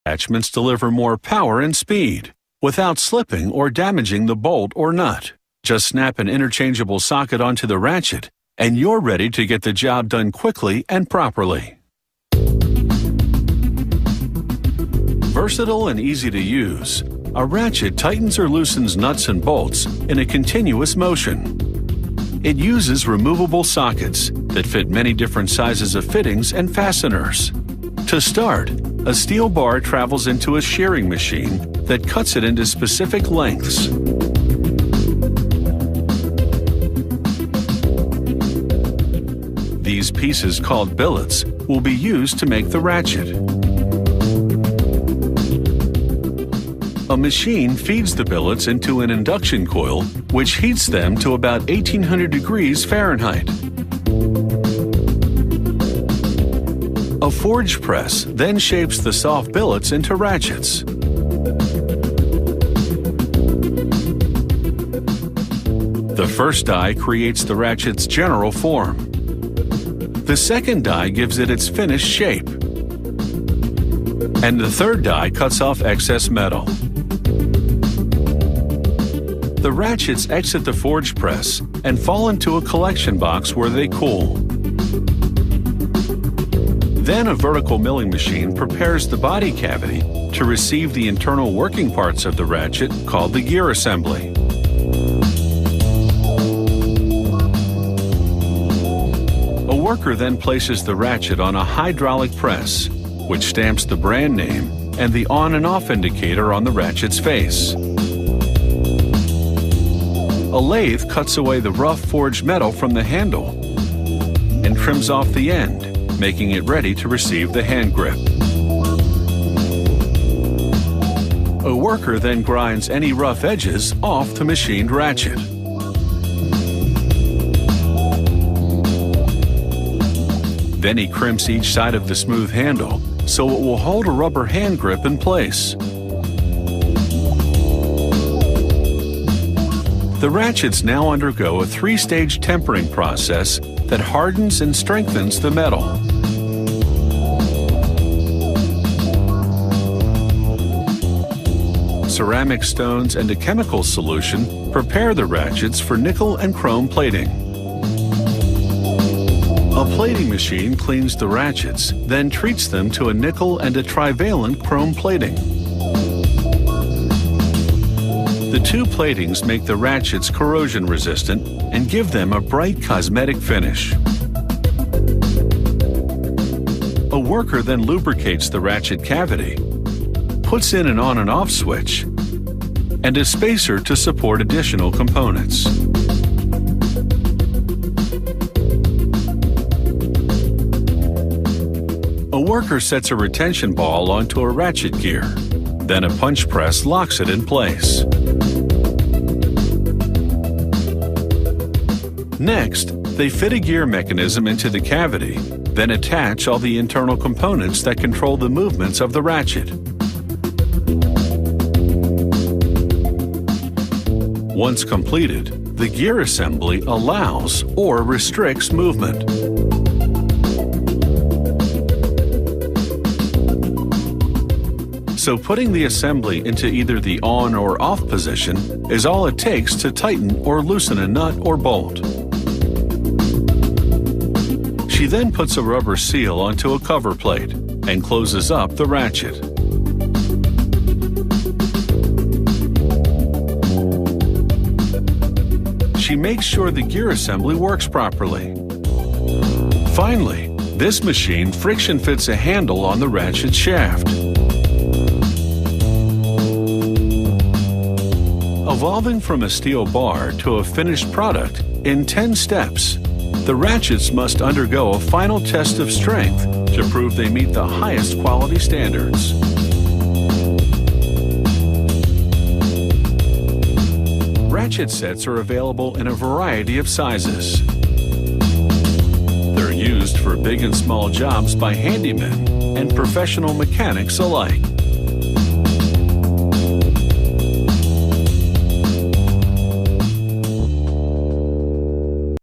attachments deliver more power and speed, without slipping or damaging the bolt or nut. Just snap an interchangeable socket onto the ratchet, and you're ready to get the job done quickly and properly. Versatile and easy to use, a ratchet tightens or loosens nuts and bolts in a continuous motion. It uses removable sockets that fit many different sizes of fittings and fasteners. To start, a steel bar travels into a shearing machine that cuts it into specific lengths. These pieces, called billets, will be used to make the ratchet. A machine feeds the billets into an induction coil, which heats them to about 1800 degrees Fahrenheit. A forge press then shapes the soft billets into ratchets. The first die creates the ratchet's general form. The second die gives it its finished shape. And the third die cuts off excess metal. The ratchets exit the forge press and fall into a collection box where they cool. Then a vertical milling machine prepares the body cavity to receive the internal working parts of the ratchet, called the gear assembly. A worker then places the ratchet on a hydraulic press, which stamps the brand name and the on and off indicator on the ratchet's face. A lathe cuts away the rough forged metal from the handle and trims off the end, making it ready to receive the hand grip. A worker then grinds any rough edges off the machined ratchet. Then he crimps each side of the smooth handle so it will hold a rubber hand grip in place. The ratchets now undergo a three-stage tempering process that hardens and strengthens the metal. Ceramic stones and a chemical solution prepare the ratchets for nickel and chrome plating. A plating machine cleans the ratchets, then treats them to a nickel and a trivalent chrome plating. The two platings make the ratchets corrosion resistant and give them a bright cosmetic finish. A worker then lubricates the ratchet cavity, puts in an on and off switch, and a spacer to support additional components. A worker sets a retention ball onto a ratchet gear. Then a punch press locks it in place. Next, they fit a gear mechanism into the cavity, then attach all the internal components that control the movements of the ratchet. Once completed, the gear assembly allows or restricts movement. So putting the assembly into either the on or off position is all it takes to tighten or loosen a nut or bolt. She then puts a rubber seal onto a cover plate and closes up the ratchet. She makes sure the gear assembly works properly. Finally, this machine friction fits a handle on the ratchet shaft. Evolving from a steel bar to a finished product in 10 steps, the ratchets must undergo a final test of strength to prove they meet the highest quality standards. Ratchet sets are available in a variety of sizes. They're used for big and small jobs by handymen and professional mechanics alike.